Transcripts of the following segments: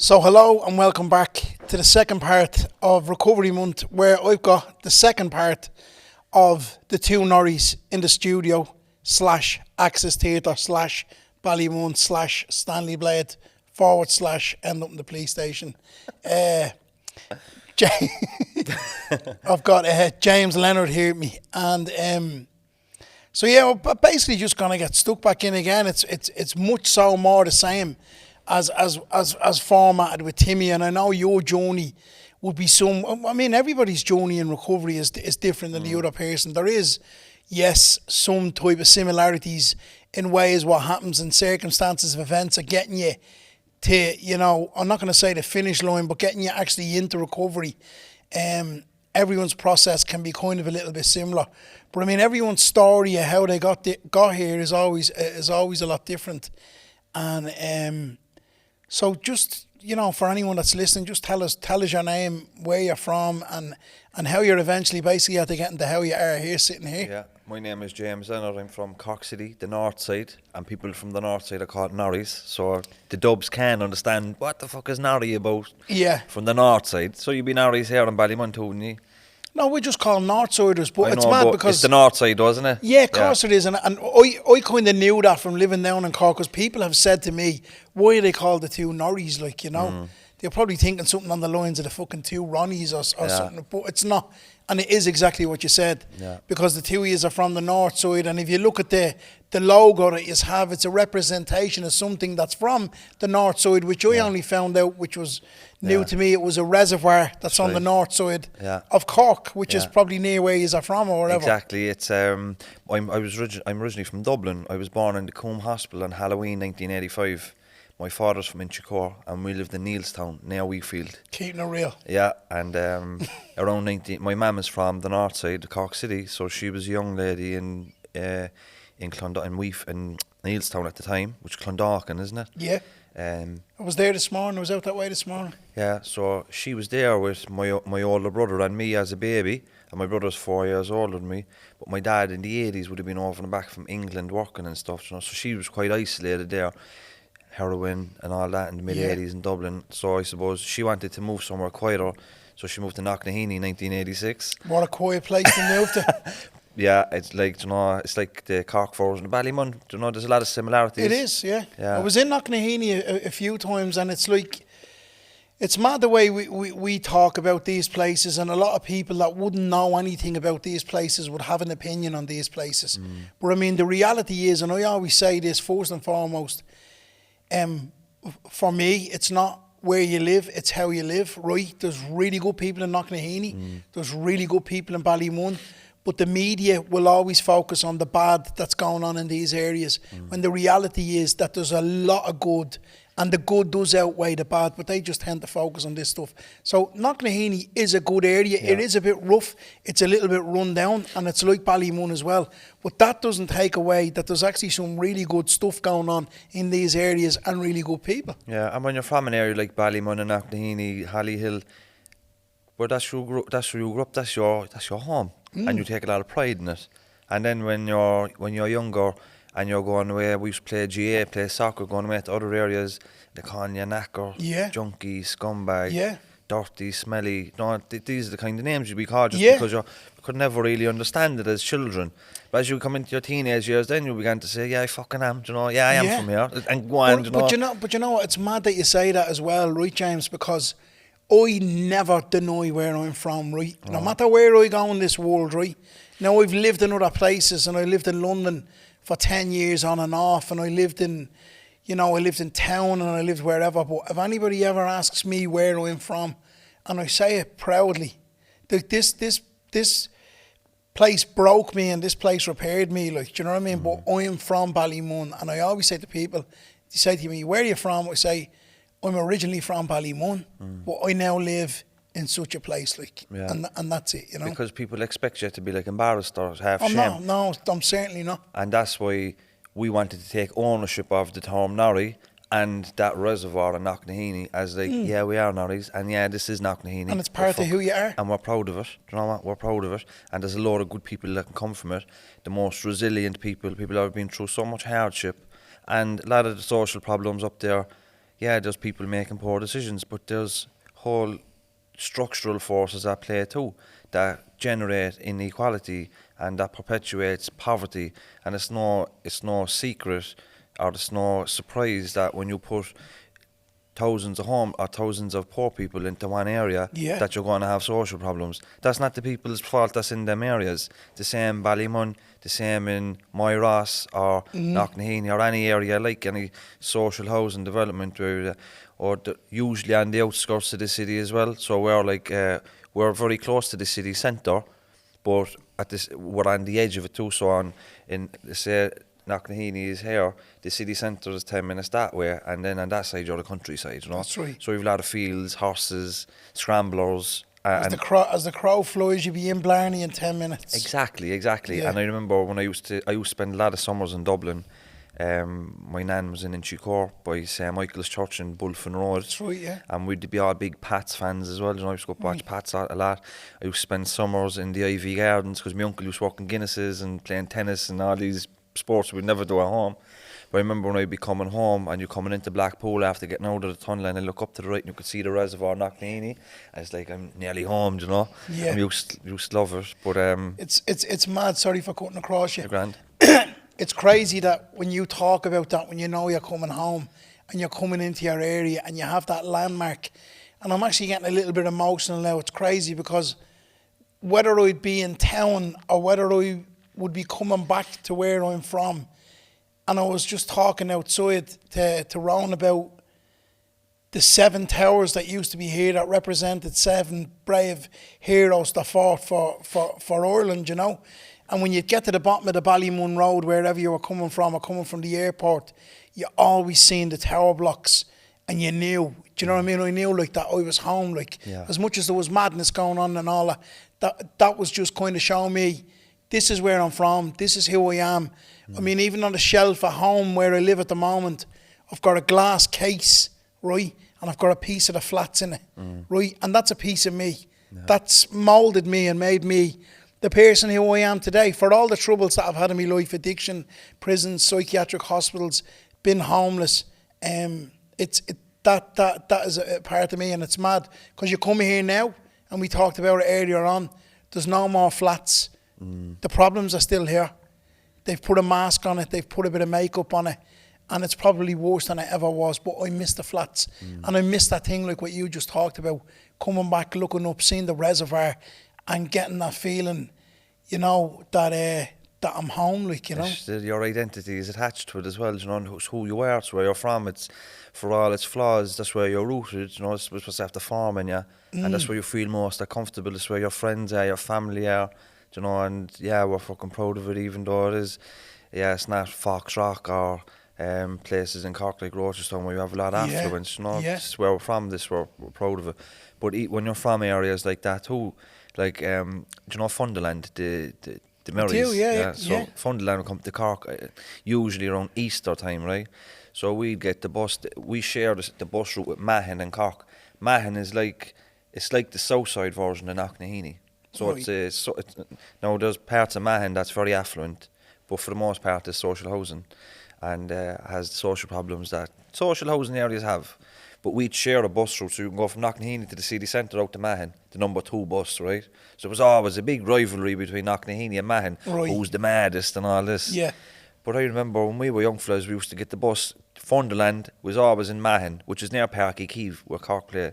So hello and welcome back to the second part of Recovery Month, where I've got the second part of the two Norries in the studio / Access Theatre / Ballymun / Stanley Blade / end up in the police station. I've got James Leonard here with me, and so yeah, we're basically just gonna get stuck back in again. It's much so more the same as formatted with Timmy, and I know your journey would be everybody's journey in recovery is different than the other person. There is, yes, some type of similarities in ways what happens in circumstances of events are getting you to, I'm not going to say the finish line, but getting you actually into recovery. Everyone's process can be kind of a little bit similar, but everyone's story of how they got here is always a lot different. And so just, for anyone that's listening, just tell us your name, where you're from, and how you're eventually basically had to get into how you are here, sitting here. Yeah, my name is James Leonard. I'm from Cork City, the north side, and people from the north side are called Norries. So the dubs can understand what the fuck is Norrie about. Yeah. From the north side. So you'd be Norries here in Ballymun, wouldn't you? No, we just call them Northsiders, but it's mad because... It's the north side, wasn't it? Yeah, of course it is. And I kind of knew that from living down in Cork, because people have said to me, why are they called the two Norries, They're probably thinking something on the lines of the fucking two Ronnies or something, but it's not. And it is exactly what you said, because the two of you are from the north side, and if you look at the logo that you have, it's a representation of something that's from the north side, which I only found out, which was new to me. It was a reservoir that's on the north side of Cork, which is probably near where you are from or whatever. Exactly. It's I'm originally from Dublin. I was born in the Coombe Hospital on Halloween 1985. My father's from Inchicore, and we lived in Neilstown, near Wheatfield. Keeping it real. Yeah, and around 19... My mum is from the north side of Cork City, so she was a young lady in Neilstown at the time, which is Clondalkin, isn't it? Yeah. I was there this morning. I was out that way this morning. Yeah, so she was there with my older brother and me as a baby, and my brother's 4 years older than me. But my dad in the 80s would have been over and back from England working and stuff, so she was quite isolated there. Heroin and all that in the mid-80s in Dublin. So I suppose she wanted to move somewhere quieter, so she moved to Knocknaheeny in 1986. What a quiet place to move to. Yeah, it's like, it's like the Cork Fours and the Ballymun. There's a lot of similarities. It is, yeah. I was in Knocknaheeny a few times, and it's like, it's mad the way we talk about these places, and a lot of people that wouldn't know anything about these places would have an opinion on these places. But the reality is, and I always say this first and foremost, for me, it's not where you live, it's how you live, right? There's really good people in Knocknaheeny, there's really good people in Ballymun, but the media will always focus on the bad that's going on in these areas, when the reality is that there's a lot of good, and the good does outweigh the bad, but they just tend to focus on this stuff. So Knocknaheeny is a good area. It is a bit rough, it's a little bit run down, and it's like Ballymun as well. But that doesn't take away that there's actually some really good stuff going on in these areas and really good people. Yeah, and when you're from an area like Ballymun and Knocknaheeny, Hollyhill, where that's where you grew up, that's your home, and you take a lot of pride in it. And then when you're younger, and you're going away, we used to play GA, play soccer, going away to other areas, they call you knacker, junkie, scumbag, dirty, smelly. These are the kind of names you'd be called just because you could never really understand it as children. But as you come into your teenage years, then you began to say, yeah, I fucking am, I am from here, and go on, But you know what, it's mad that you say that as well, right, James, because I never deny where I'm from, right? No matter where I go in this world, right? Now, I've lived in other places, and I lived in London for 10 years on and off, and I lived in town, and I lived wherever. But if anybody ever asks me where I'm from, and I say it proudly, that this place broke me and this place repaired me, do you know what I mean? But I am from Ballymun, and I always say to people, they say to me, where are you from? I say, I'm originally from Ballymun, but I now live in such a place, and that's it, Because people expect you to be embarrassed or have shame. No, I'm certainly not. And that's why we wanted to take ownership of the term Norrie and that reservoir in Knocknaheeny as we are Norries, and this is Knocknaheeny. And it's part of who you are. And we're proud of it, do you know what? We're proud of it. And there's a lot of good people that can come from it. The most resilient people that have been through so much hardship, and a lot of the social problems up there yeah, there's people making poor decisions, but there's whole structural forces at play too that generate inequality and that perpetuates poverty. And it's no secret, or it's no surprise that when you put thousands of poor people into one area, Yeah. that you're going to have social problems. That's not the people's fault that's in them areas. The same Ballymun, the same in Moyross or Knocknaheeny or any area like any social housing development area, or usually on the outskirts of the city as well. So we're very close to the city centre, but we're on the edge of it too. So say Knocknaheeny is here, the city centre is 10 minutes that way, and then on that side you're the countryside, you know. That's right. So we've a lot of fields, horses, scramblers. As the crow flies, you'll be in Blarney in 10 minutes. Exactly. Yeah. And I remember when I used to spend a lot of summers in Dublin. My nan was in Inchicore by St Michael's Church in Bulfin Road. That's right, yeah. And we'd be all big Pats fans as well. You know, I used to go watch Pats a lot. I used to spend summers in the Ivy Gardens because my uncle used to work in Guinnesses and playing tennis and all these sports we'd never do at home. But I remember when I'd be coming home and you're coming into Blackpool after getting out of the tunnel, and I look up to the right and you could see the reservoir Knocknaheeny. And it's like, I'm nearly home, you know. Yeah. I used to love it. But It's mad, sorry for cutting across you. you're grand. It's crazy that when you talk about that, when you know you're coming home and you're coming into your area and you have that landmark, and I'm actually getting a little bit emotional now. It's crazy because whether I'd be in town or whether I would be coming back to where I'm from, and I was just talking outside to Ron about the 7 towers that used to be here that represented 7 brave heroes that fought for Ireland, you know. And when you get to the bottom of the Ballymun Road, wherever you were coming from or coming from the airport, you always seen the tower blocks, and you knew, do you know what I mean? I knew like that I was home, like as much as there was madness going on and all that was just kind of showing me, this is where I'm from, this is who I am. I mean, even on the shelf at home where I live at the moment, I've got a glass case, right? And I've got a piece of the flats in it, right? And that's a piece of me. Yeah. That's moulded me and made me the person who I am today. For all the troubles that I've had in my life, addiction, prisons, psychiatric hospitals, been homeless, that is a part of me, and it's mad because you come here now, and we talked about it earlier on. There's no more flats. The problems are still here. They've put a mask on it. They've put a bit of makeup on it, and it's probably worse than it ever was. But I miss the flats, and I miss that thing like what you just talked about. Coming back, looking up, seeing the reservoir, and getting that feeling, you know, that I'm home, like, you know. Your identity is attached to it as well, you know, it's who you are, it's where you're from, it's for all its flaws, that's where you're rooted, you know, it's supposed to have to form in you, and that's where you feel most comfortable, it's where your friends are, your family are, you know, and yeah, we're fucking proud of it, even though it is, yeah, it's not Fox Rock or places in Cork like Rochestown where you have a lot of affluence, you know, it's where we're from, we're proud of it. But when you're from areas like that too, like, do you know Funderland, the Norries? So Funderland will come to Cork usually around Easter time, right? So we'd get the bus, we share the bus route with Mahon and Cork. Mahon is it's like the south side version of Knocknaheeny. So now there's parts of Mahon that's very affluent, but for the most part it's social housing and has social problems that social housing areas have. But we'd share a bus route, so you can go from Knocknaheeny to the city centre out to Mahon, the number 2 bus, right? So it was always a big rivalry between Knocknaheeny and Mahon, who's the maddest and all this. Yeah. But I remember when we were young fellas, we used to get the bus. Funderland was always in Mahon, which is near Páirc Uí Chaoimh, where Cork play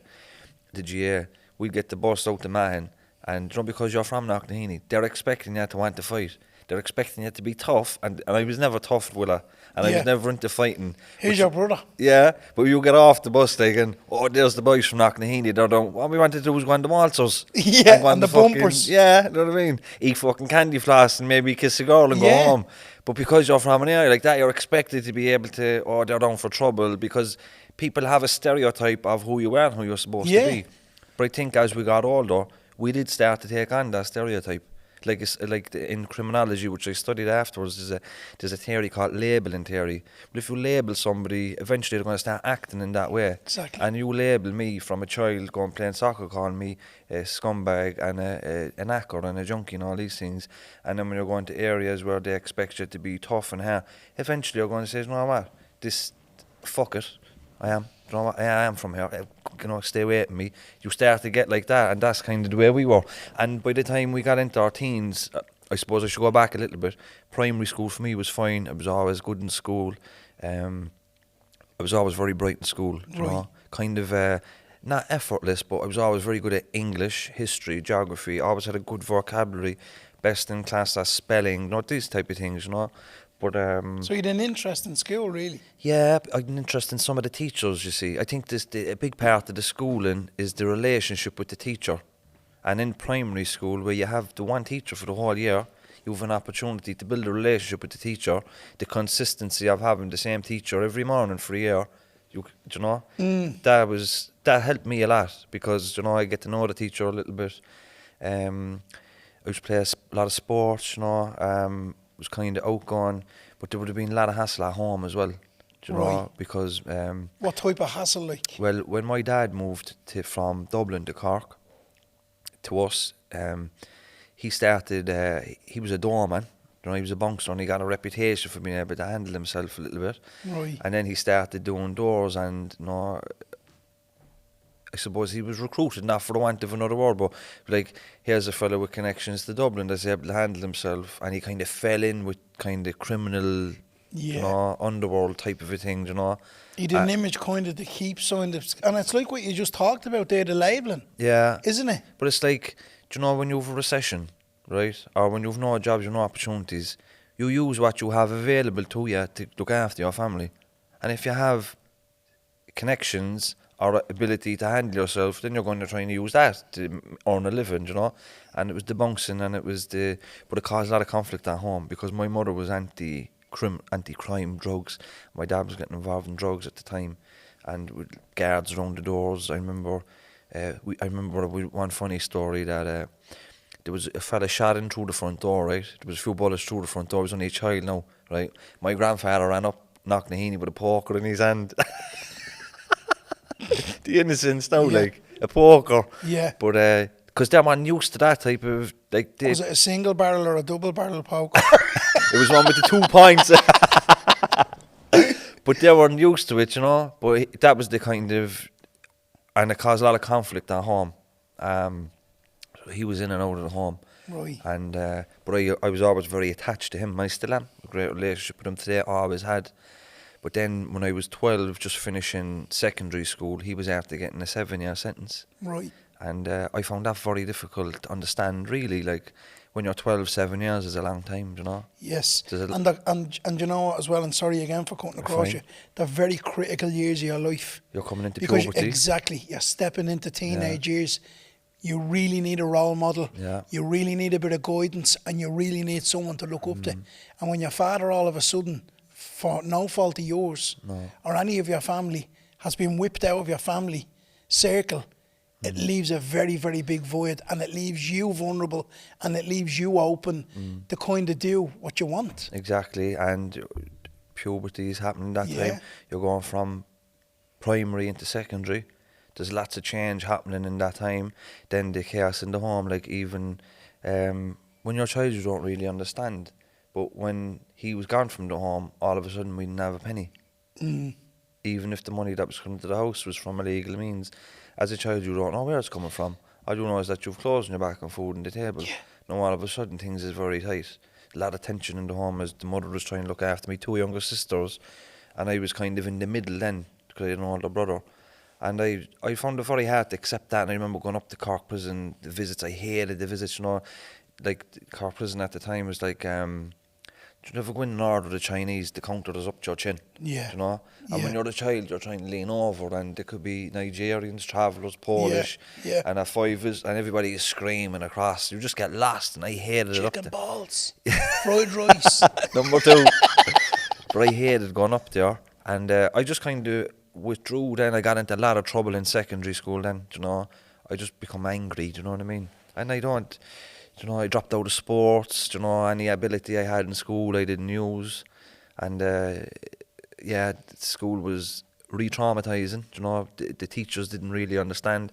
the GA. We'd get the bus out to Mahon, and you know, because you're from Knocknaheeny, they're expecting you to want to fight. They're expecting you to be tough, and I was never tough, Willa, and I was never into fighting. Here's your brother. Yeah, but you get off the bus thinking, oh, there's the boys from Knocknaheeny, they're down. What we wanted to do was go on the waltzers. And the bumpers. Yeah, you know what I mean? Eat fucking candy floss and maybe kiss a girl and go home. But because you're from an area like that, you're expected to be able to, oh, they're down for trouble, because people have a stereotype of who you are and who you're supposed to be. But I think as we got older, we did start to take on that stereotype. Like in criminology, which I studied afterwards, there's a theory called labeling theory. But if you label somebody, eventually they're going to start acting in that way. Exactly. And you label me from a child going playing soccer, calling me a scumbag and an hacker and a junkie and all these things. And then when you're going to areas where they expect you to be tough and hard, eventually you're going to say, you know what, fuck it, I am. you know what, I am from here, you know, stay away from me. You start to get like that, and that's kind of the way we were. And by the time we got into our teens, I suppose I should go back a little bit. Primary school for me was fine. I was always good in school. I was always very bright in school, you know, kind of not effortless, but I was always very good at English, history, geography. I always had a good vocabulary, best in class at spelling, you know, these type of things, you know. But so you had an interest in school, really? yeah, I had an interest in some of the teachers, you see. I think a big part of the schooling is the relationship with the teacher. And in primary school, where you have the one teacher for the whole year, you have an opportunity to build a relationship with the teacher. The consistency of having the same teacher every morning for a year, you know, that helped me a lot, because, you know, I get to know the teacher a little bit. I used to play a lot of sports, you know, was kind of outgoing, but there would have been a lot of hassle at home as well, you know, because... what type of hassle, like? Well, when my dad moved from Dublin to Cork, to us, he started, he was a doorman, you know, he was a bouncer, and he got a reputation for being able to handle himself a little bit. And then he started doing doors, and, you know, I suppose he was recruited, not for the want of another word, but like, here's a fellow with connections to Dublin that's able to handle himself, and he kind of fell in with kind of criminal, you know, underworld type of a thing, you know. He did an image kind of to keep and it's like what you just talked about there, the labelling. Yeah. Isn't it? But it's like, do you know, when you have a recession, right, or when you have no jobs, you have no opportunities, you use what you have available to you to look after your family. And if you have connections or ability to handle yourself, then you're going to try and use that to earn a living, you know. And it was the bouncing, and it was but it caused a lot of conflict at home, because my mother was anti-crime, drugs. My dad was getting involved in drugs at the time, and with guards around the doors. I remember one funny story that there was a fella shot in through the front door, right? There was a few bullets through the front door. He was only a child now, right? My grandfather ran up, knocked Nahini with a poker in his hand. The innocence now, like, a poker. Yeah. But, because they weren't used to that type of, like... Was it a single barrel or a double barrel poker? It was one with the 2 points. But they weren't used to it, you know. But that was the kind of... And it caused a lot of conflict at home. He was in and out of the home. Right. And, but I was always very attached to him. I still am. A great relationship with him today, I always had. But then when I was 12, just finishing secondary school, he was after getting a 7-year sentence. Right. And I found that very difficult to understand, really. Like, when you're 12, 7 years is a long time, you know? Yes. And you know as well, and sorry again for cutting across you, they're very critical years of your life. You're coming into puberty. Exactly. You're stepping into teenage years. You really need a role model. Yeah. You really need a bit of guidance, and you really need someone to look up to. And when your father all of a sudden, for no fault of yours or any of your family, has been whipped out of your family circle, it leaves a very, very big void, and it leaves you vulnerable, and it leaves you open to kind of do what you want. Exactly, and puberty is happening that time. You're going from primary into secondary. There's lots of change happening in that time. Then the chaos in the home, like, even when you're a child, you don't really understand. But when he was gone from the home, all of a sudden we didn't have a penny. Even if the money that was coming to the house was from illegal means. As a child, you don't know where it's coming from. All you know is that you've clothes on your back and food on the table. Now all of a sudden things is very tight. A lot of tension in the home, as the mother was trying to look after me 2 younger sisters, and I was kind of in the middle then, because I had an older brother. And I found it very hard to accept that. And I remember going up to Cork Prison, the visits, I hated the visits, you know. Like, Cork Prison at the time was like, you never go in and order the Chinese, the counter is up to your chin. You know? And when you're a child, you're trying to lean over, and there could be Nigerians, travellers, Polish, and a fivers, and everybody is screaming across. You just get lost, and I hated it up there. Chicken balls, fried rice. Number 2. But I hated going up there, and I just kind of withdrew then. I got into a lot of trouble in secondary school then, you know. I just become angry, do you know what I mean? And I don't... You know, I dropped out of sports, you know, any ability I had in school I didn't use. And, school was re-traumatising, you know, the teachers didn't really understand.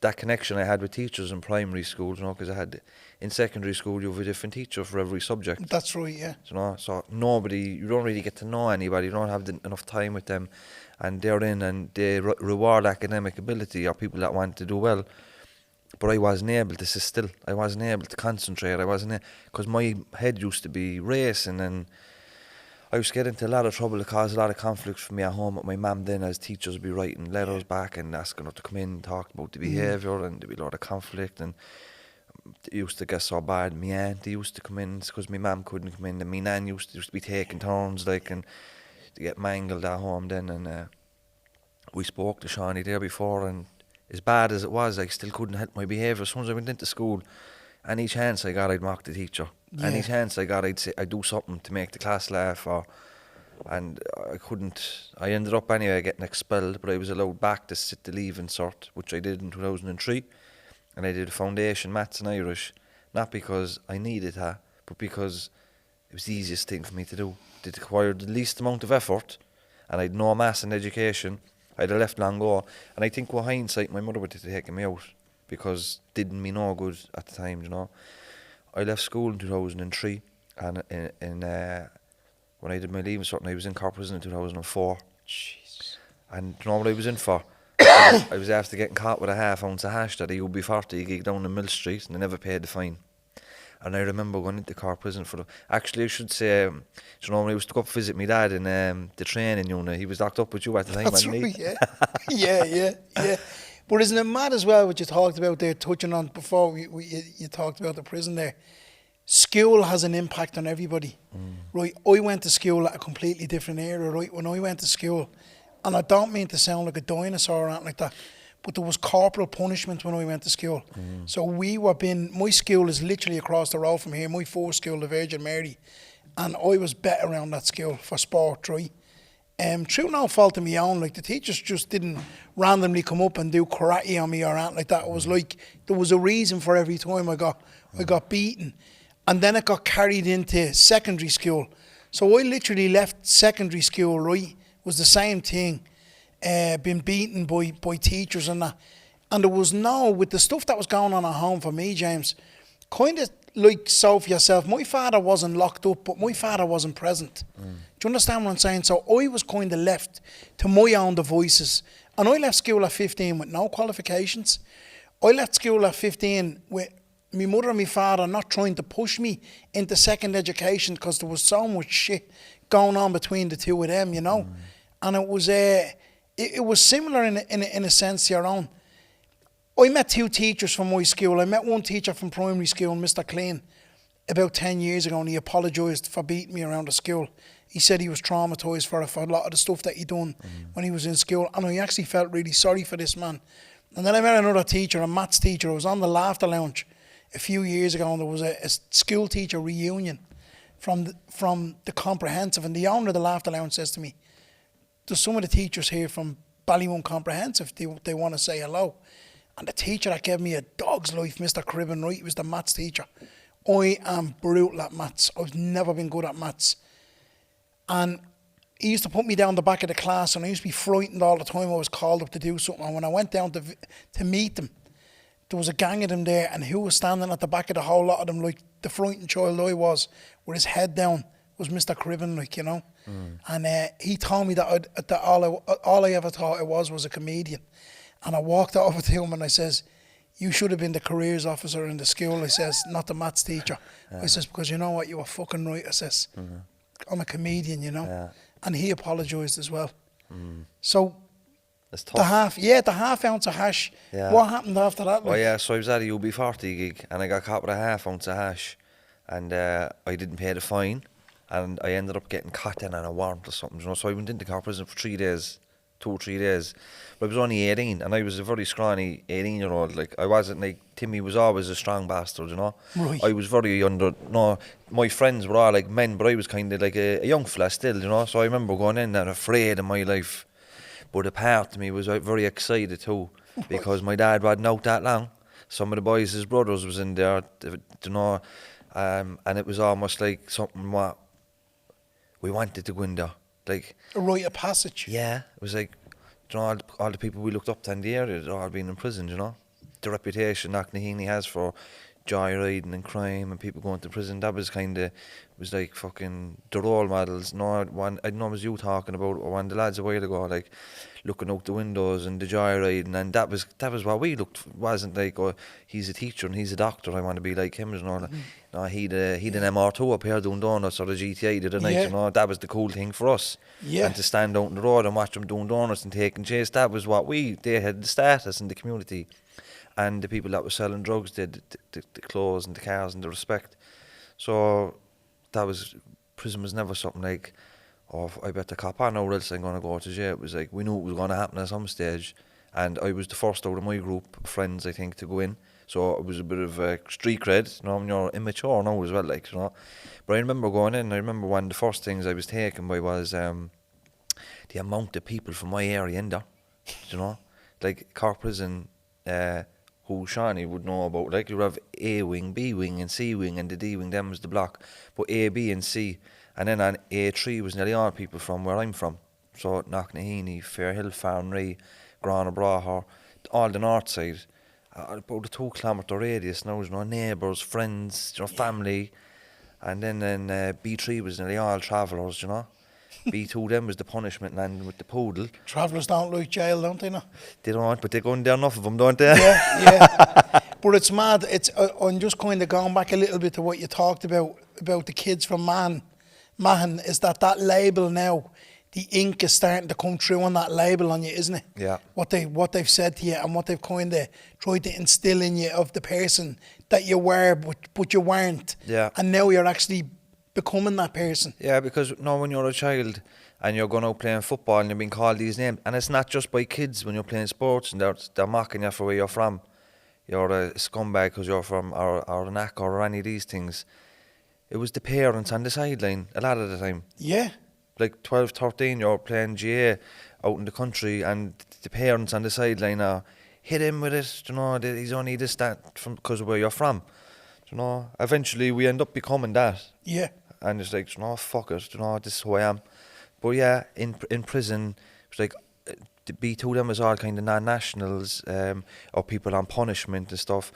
that connection I had with teachers in primary school, you know, because I had in secondary school you have a different teacher for every subject. That's right, yeah. You know, so you don't really get to know anybody. You don't have enough time with them, and they're in and they reward academic ability or people that want to do well. But I wasn't able to sit still. I wasn't able to concentrate. I wasn't, because my head used to be racing, and I used to get into a lot of trouble. It caused a lot of conflict for me at home with my mum then, as teachers would be writing letters back and asking her to come in and talk about the behaviour, and there'd be a lot of conflict, and it used to get so bad. My auntie used to come in because my mum couldn't come in, and my nan used to be taking turns, like, and to get mangled at home then, and we spoke to Shawnee there before, and as bad as it was, I still couldn't help my behaviour. As soon as I went into school, any chance I got, I'd mock the teacher. Yeah. Any chance I got, I'd do something to make the class laugh, and I couldn't. I ended up anyway getting expelled, but I was allowed back to sit the leaving cert, which I did in 2003, and I did foundation maths and Irish, not because I needed that, but because it was the easiest thing for me to do. It required the least amount of effort, and I'd no maths in education. I'd have left long ago, and I think with hindsight my mother would have taken me out, because didn't me no good at the time, you know. I left school in 2003, and when I did my leaving cert, I was in car prison in 2004. Jeez. And you know what I was in for? I was after getting caught with a half ounce of hash at a UB40 gig down in Mill Street, and they never paid the fine. And I remember going into car prison for actually I should say, you know, when I was to go up visit my dad in the training unit, he was locked up with you at the time. That's right, yeah. yeah. But isn't it mad as well what you talked about there, touching on before you talked about the prison there? School has an impact on everybody, right? I went to school at a completely different era, right? When I went to school, and I don't mean to sound like a dinosaur or anything like that, but there was corporal punishment when I went to school. So my school is literally across the road from here, my first school, the Virgin Mary, and I was better around that school for sport, right? Through no fault of my own, like the teachers just didn't randomly come up and do karate on me or anything like that. It was like there was a reason for every time I got beaten. And then it got carried into secondary school. So I literally left secondary school, right? Was the same thing. Been beaten by teachers and that. And there was with the stuff that was going on at home for me, James, kind of like so for yourself, my father wasn't locked up, but my father wasn't present. Do you understand what I'm saying? So I was kind of left to my own devices. And I left school at 15 with no qualifications. I left school at 15 with my mother and my father not trying to push me into second education, because there was so much shit going on between the two of them, you know. And it was similar in a sense to your own. I met two teachers from my school. I met one teacher from primary school, Mr. Clean, about 10 years ago, and he apologised for beating me around the school. He said he was traumatised for a lot of the stuff that he done when he was in school, and I actually felt really sorry for this man. And then I met another teacher, a maths teacher. I was on the Laughter Lounge a few years ago, and there was a school teacher reunion from the comprehensive, and the owner of the Laughter Lounge says to me, there's some of the teachers here from Ballymun Comprehensive, they want to say hello. And the teacher that gave me a dog's life, Mr. Cribben, right, was the maths teacher. I am brutal at maths. I've never been good at maths. And he used to put me down the back of the class, and I used to be frightened all the time I was called up to do something. And when I went down to meet them, there was a gang of them there, and who was standing at the back of the whole lot of them, like the frightened child I was, with his head down, was Mr. Cribben, like, you know. And he told me that all I ever thought I was a comedian. And I walked over to him and I says, you should have been the careers officer in the school, I says, not the maths teacher. I says, because you know what, you were fucking right, I says. I'm a comedian, you know. And he apologised as well. So it's tough. the half ounce of hash. What happened after that? Well, yeah, so I was at a UB40 gig, and I got caught with a half ounce of hash, and I didn't pay the fine, and I ended up getting caught in on a warrant or something, you know. So I went into car prison for 3 days, 2 or 3 days. But I was only 18, and I was a very scrawny 18-year-old. Like, I wasn't like Timmy was always a strong bastard, you know. Right. I was very my friends were all like men, but I was kind of like a young fella still, you know. So I remember going in and afraid of my life. But a part of me was very excited too, because my dad wasn't out that long. Some of the boys, his brothers, was in there, you know, and it was almost like something what we wanted to go in there. Like A rite of passage. Yeah, it was like, you know, all the people we looked up to in the area, they'd all been in prison, you know. the reputation Knocknaheeny has for joyriding and crime and people going to prison, that was was like fucking the role models. No, I know it was you talking about one of the lads a while ago, like looking out the windows and the joyriding, and that was what we looked. Wasn't like, oh, he's a teacher and he's a doctor, I want to be like him. You know, no, he'd an MR2 up here doing donuts, or a GTA the other night. You know, that was the cool thing for us. Yeah. And to stand out on the road and watch them doing donuts and taking chase, that was what they had the status in the community. And the people that were selling drugs did the clothes and the cars and the respect. So prison was never something like, oh, I bet the cop on or else I'm going to go to jail. It was like, we knew it was going to happen at some stage. And I was the first out of my group of friends, I think, to go in. So it was a bit of street cred, you know, when you're immature now as well, like, you know. But I remember going in, I remember one of the first things I was taken by was the amount of people from my area in there, you know. Like, Cork Prison, who Shawnee would know about, like, you have A wing, B wing and C wing, and the D wing, them was the block. But A, B and C, and then on A3 was nearly all people from where I'm from. So Knocknaheeny, Fairhill, Farnray, Grana Braher, all the north side. About a 2 kilometre radius now, you know, neighbours, friends, you know, family. And then B3 was nearly all travellers, you know. B2 then was the punishment land with the poodle. Travellers don't like jail, don't they? No? They don't, but they go in there enough of them, don't they? Yeah. But it's mad. I'm just kind of going back a little bit to what you talked about the kids from Mahon, is that label now, the ink is starting to come through on that label on you, isn't it? Yeah. What they've said to you and what they've kind of tried to instill in you of the person that you were, but you weren't. Yeah. And now you're actually becoming that person. Yeah, because when you're a child and you're going out playing football and you're being called these names, and it's not just by kids when you're playing sports and they're mocking you for where you're from. You're a scumbag because you're from or an actor or any of these things. It was the parents on the sideline a lot of the time. Yeah. Like 12, 13, you're playing GA out in the country and the parents on the sideline are, hit him with it, you know, he's only this, that, because of where you're from. You know, eventually we end up becoming that. Yeah. And it's like, you know, fuck it, you know, this is who I am. But yeah, in prison, it's like, the B2 them was all kind of non-nationals, or people on punishment and stuff.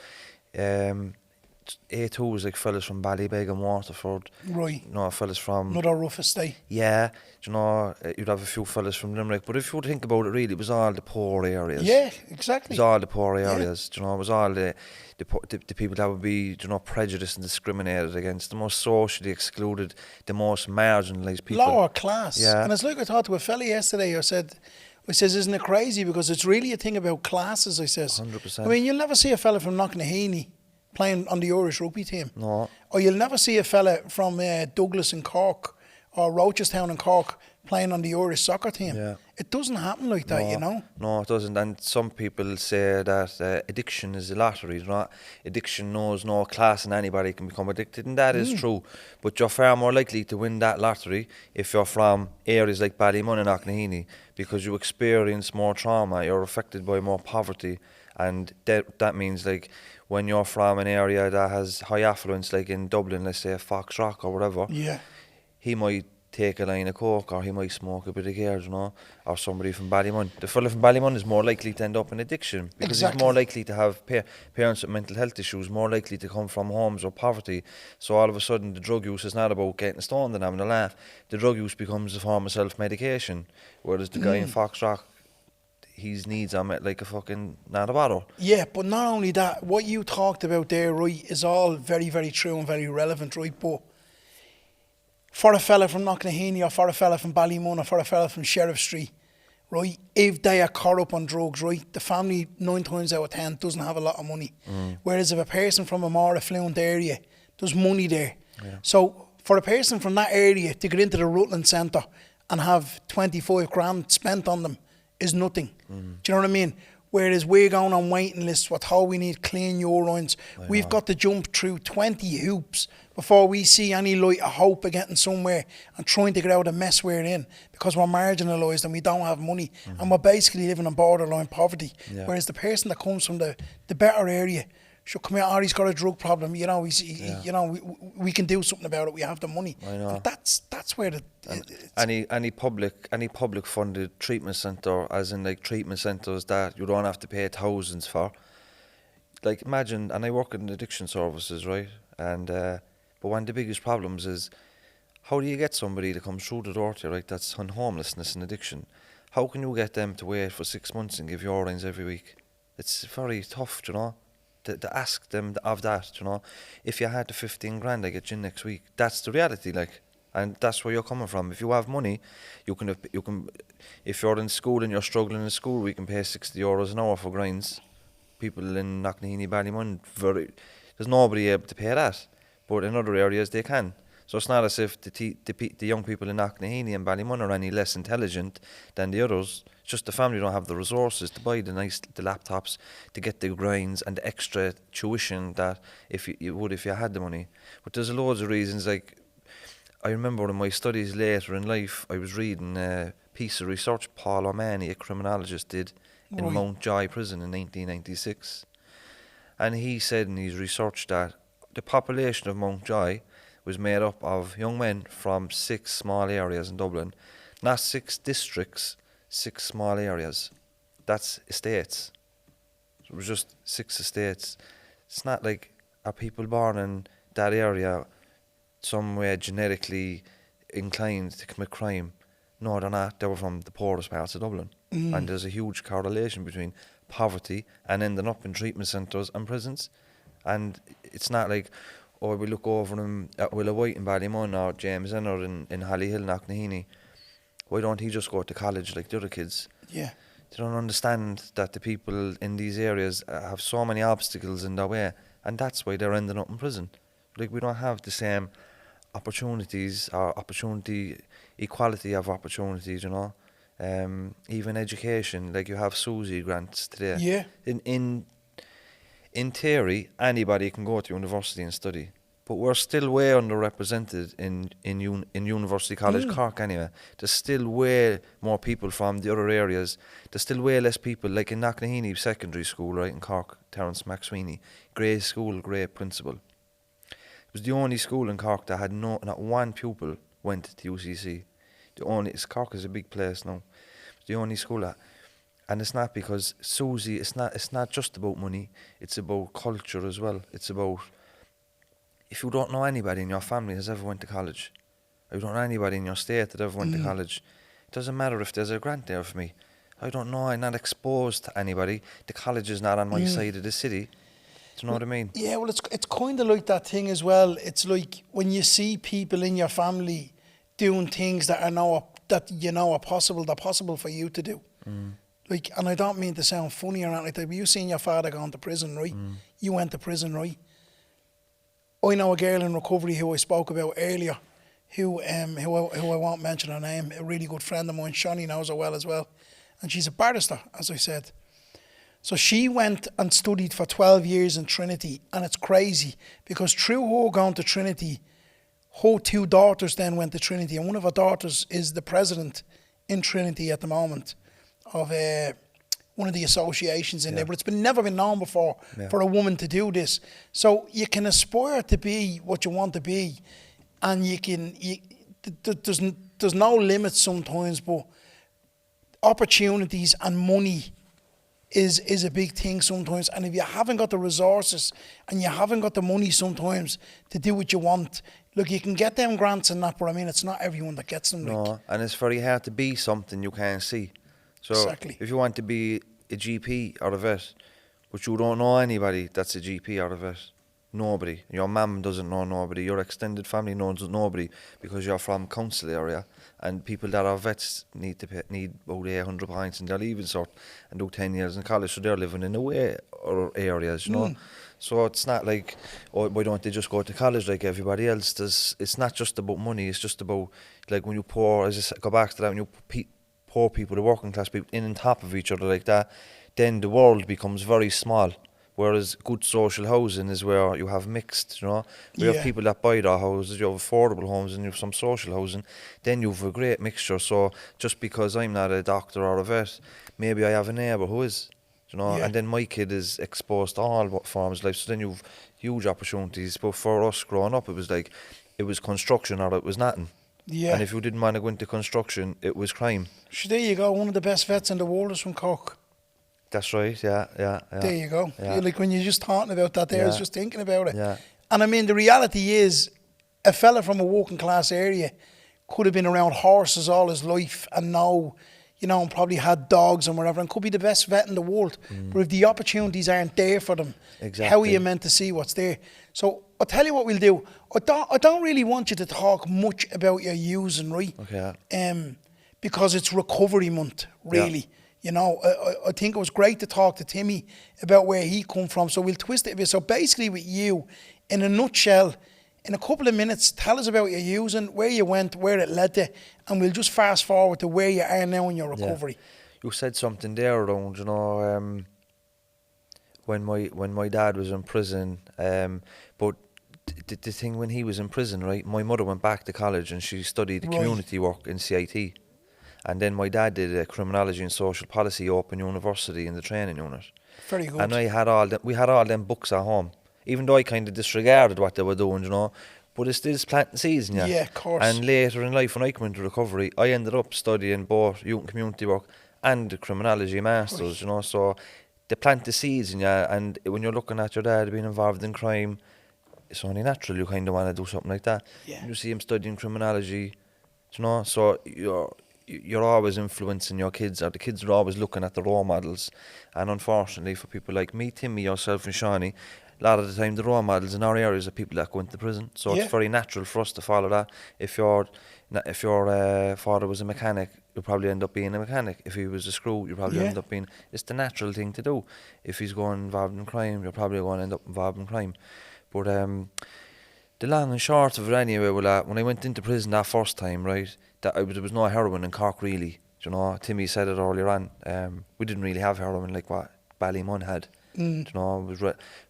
A2 was like fellas from Ballybeg and Waterford. Right. You know, fellas from... Another rough estate. Yeah, you know, you'd have a few fellas from Limerick. But if you think about it, really, it was all the poor areas. Yeah, exactly. It was all the poor areas, you know, it was all the people that would be, you know, prejudiced and discriminated against, the most socially excluded, the most marginalised people. Lower class. Yeah. And it's like I talked to a fella yesterday, I says, isn't it crazy? Because it's really a thing about classes, I says. 100%. I mean, you'll never see a fella from Knocknaheeny playing on the Irish rugby team. No. Or you'll never see a fella from Douglas in Cork or Rochestown in Cork playing on the Irish soccer team. Yeah. It doesn't happen like that, you know? No, it doesn't. And some people say that addiction is a lottery. You know? Addiction knows no class and anybody can become addicted, and that is true. But you're far more likely to win that lottery if you're from areas like Ballymun and Knocknaheeny, because you experience more trauma, you're affected by more poverty, and that means, like, when you're from an area that has high affluence, like in Dublin, let's say Foxrock or whatever, he might take a line of coke or he might smoke a bit of gear, you know, or somebody from Ballymun. The fella from Ballymun is more likely to end up in addiction because he's more likely to have parents with mental health issues, more likely to come from homes of poverty. So all of a sudden the drug use is not about getting stoned and having a laugh. The drug use becomes a form of self-medication, whereas the guy in Foxrock, his needs are met like a fucking not a bottle. Yeah, but not only that, what you talked about there, right, is all very, very true and very relevant, right? But for a fella from Knocknaheeny or for a fella from Ballymun or for a fella from Sheriff Street, right, if they are caught up on drugs, right, the family 9 times out of 10 doesn't have a lot of money. Whereas if a person from a more affluent area, there's money there. Yeah. So for a person from that area to get into the Rutland Centre and have 25 grand spent on them is nothing. Do you know what I mean? Whereas we're going on waiting lists, we're told we need clean urines. We've got to jump through 20 hoops before we see any light of hope of getting somewhere and trying to get out of the mess we're in, because we're marginalised and we don't have money and we're basically living in borderline poverty. Yeah. Whereas the person that comes from the better area should come out, he's got a drug problem, you know, you know, we can do something about it, we have the money. I know. And that's where any public funded treatment centre, as in like treatment centres that you don't have to pay thousands for, like imagine, and I work in addiction services, right? And but one of the biggest problems is, how do you get somebody to come through the door to you, right? That's on homelessness and addiction. How can you get them to wait for 6 months and give you organs every week? It's very tough, you know, to ask them of that, you know. If you had the 15 grand, I get you in next week. That's the reality, like, and that's where you're coming from. If you have money, you can. If you're in school and you're struggling in school, we can pay €60 an hour for grinds. People in Knocknaheeny, Ballymun, there's nobody able to pay that, but in other areas they can. So it's not as if the young people in Knocknaheeny and Ballymun are any less intelligent than the others. It's just the family don't have the resources to buy the laptops, to get the grinds and the extra tuition that if you would if you had the money. But there's loads of reasons. Like, I remember in my studies later in life, I was reading a piece of research Paul O'Mahony, a criminologist, did in Right. Mountjoy prison in 1996. And he said in his research that the population of Mountjoy was made up of young men from 6 small areas in Dublin. Not 6 districts, 6 small areas. That's estates. So it was just 6 estates. It's not like, are people born in that area somewhere genetically inclined to commit crime? No, they're not. They were from the poorest parts of Dublin. And there's a huge correlation between poverty and ending up in treatment centres and prisons. And it's not like, or we look over them at Willa White in Ballymun or James Enner in Hollyhill, Knocknaheeny. Why don't he just go to college like the other kids? Yeah. They don't understand that the people in these areas have so many obstacles in their way, and that's why they're ending up in prison. Like, we don't have the same opportunities or equality of opportunities, you know. Even education, like you have Susie grants today. Yeah. In theory, anybody can go to university and study, but we're still way underrepresented in University College Cork anyway. There's still way more people from the other areas. There's still way less people, like in Knocknaheeny Secondary School, right, in Cork, Terence McSweeney. Great school, great principal. It was the only school in Cork that had not one pupil went to UCC. Cork is a big place now. It's the only school that. And it's not because Susie, it's not just about money, it's about culture as well. It's about, if you don't know anybody in your family has ever went to college, or you don't know anybody in your state that ever went to college, it doesn't matter if there's a grant there for me. I don't know, I'm not exposed to anybody. The college is not on my side of the city. Do you know what I mean? Yeah, well, it's kind of like that thing as well. It's like when you see people in your family doing things that are possible, they're possible for you to do. Like, and I don't mean to sound funny or anything like that, but you seen your father going to prison, right? You went to prison, right? I know a girl in recovery who I spoke about earlier, who I won't mention her name, a really good friend of mine. Shani knows her well as well, and she's a barrister, as I said. So she went and studied for 12 years in Trinity, and it's crazy because through her going to Trinity, her 2 daughters then went to Trinity, and one of her daughters is the president in Trinity at the moment of one of the associations in there, but it's never been known before for a woman to do this. So you can aspire to be what you want to be, and there's no limits sometimes, but opportunities and money is a big thing sometimes. And if you haven't got the resources and you haven't got the money sometimes to do what you want, look, you can get them grants and that, but I mean, it's not everyone that gets them. No, and it's very hard to be something you can't see. So Exactly. if you want to be a GP or a vet, but you don't know anybody that's a GP or a vet, nobody. Your mum doesn't know nobody. Your extended family knows nobody because you're from council area, and people that are vets need about 800 points in their leaving cert and do 10 years in college, so they're living in away or areas, you know. So it's not like, oh, why don't they just go to college like everybody else? It's not just about money. It's just about, like, when you pour, as I said, go back to that, when you poor people, the working class people, in on top of each other like that, then the world becomes very small. Whereas good social housing is where you have mixed, you know. We have people that buy their houses, you have affordable homes, and you have some social housing. Then you have a great mixture. So just because I'm not a doctor or a vet, maybe I have a neighbour who is, you know. And then my kid is exposed to all forms of life. So then you've huge opportunities. But for us growing up, it was construction or it was nothing. Yeah. And if you didn't want to go into construction, it was crime. So there you go. One of the best vets in the world is from Cork. That's right. Yeah. There you go. Yeah. You're like when you're just talking about that there, I was Yeah. just thinking about it. Yeah. And I mean, the reality is, a fella from a working class area could have been around horses all his life and now, you know, and probably had dogs and whatever, and could be the best vet in the world. But if the opportunities aren't there for them, how are Exactly. you meant to see what's there? So I'll tell you what we'll do. I don't really want you to talk much about your using, right? Okay. Because it's recovery month, really. Yeah. You know, I think it was great to talk to Timmy about where he come from. So we'll twist it a bit. So basically with you, in a nutshell, in a couple of minutes, tell us about your using, where you went, where it led to, and we'll just fast forward to where you are now in your recovery. You said something there around, you know, when my dad was in prison, but the thing when he was in prison, right, my mother went back to college and she studied community work in CIT. And then my dad did a criminology and social policy open university in the training unit. Very good. And we had all them books at home, even though I kind of disregarded what they were doing, you know. But it's still planting seeds, yeah. Yeah, of course. And later in life, when I came into recovery, I ended up studying both youth and community work and the criminology masters, you know. So they plant the seeds in you, and when you're looking at your dad being involved in crime, it's only natural you kind of want to do something like that. Yeah. You see him studying criminology, you know, so you're always influencing your kids, or the kids are always looking at the role models. And unfortunately for people like me, Timmy, yourself and Shawnee, a lot of the time the role models in our areas are people that go into prison. So it's very natural for us to follow that. If your father was a mechanic, you'll probably end up being a mechanic. If he was a screw, you'll probably end up being... It's the natural thing to do. If he's going involved in crime, you're probably going to end up involved in crime. But the long and short of it anyway, well, when I went into prison that first time, right, there was no heroin in Cork really. You know, Timmy said it earlier on. We didn't really have heroin like what Ballymun had. You know,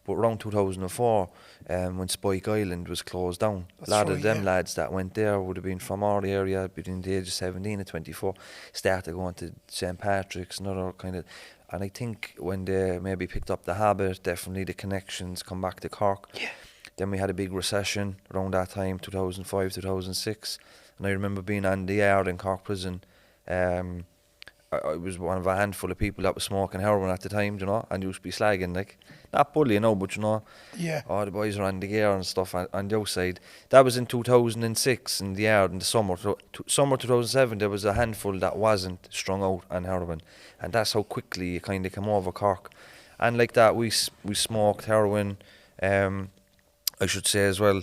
but around 2004, when Spike Island was closed down, a lot of them lads that went there would have been from our area between the age of 17 and 24, started going to St. Patrick's and other kind of... And I think when they maybe picked up the habit, definitely the connections come back to Cork. Yeah. Then we had a big recession around that time, 2005, 2006. And I remember being on the yard in Cork prison. I was one of a handful of people that was smoking heroin at the time, you know, and used to be slagging, like, not bullying, you know, but, you know, all the boys are on the gear and stuff on the outside. That was in 2006 in the yard in the summer. So, summer 2007, there was a handful that wasn't strung out on heroin. And that's how quickly you kind of come over Cork. And like that, we smoked heroin. I should say as well,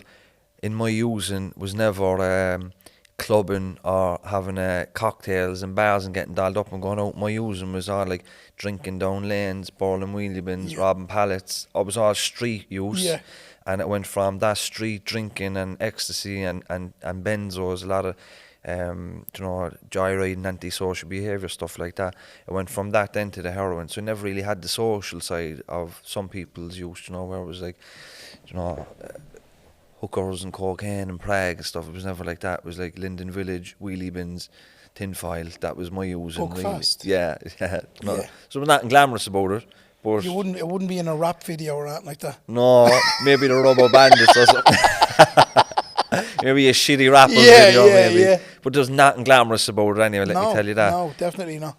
in my using was never clubbing or having cocktails and bars and getting dolled up and going out. My using was all like drinking down lanes, boiling wheelie bins, robbing pallets. It was all street use. Yeah. And it went from that street drinking and ecstasy and benzos, a lot of you know, joyriding, antisocial behaviour, stuff like that. It went from that then to the heroin. So it never really had the social side of some people's use, you know, where it was like, you know, hookers and cocaine and Prague and stuff. It was never like that. It was like Linden Village, wheelie bins, tinfoil. That was my using. Buckfast. Really. Yeah. So there's nothing glamorous about it. But it wouldn't be in a rap video or anything like that. No, maybe the Rubber Bandits or something. Maybe a shitty rapper video, maybe. Yeah. But there's nothing glamorous about it anyway, let me tell you that. No, definitely not.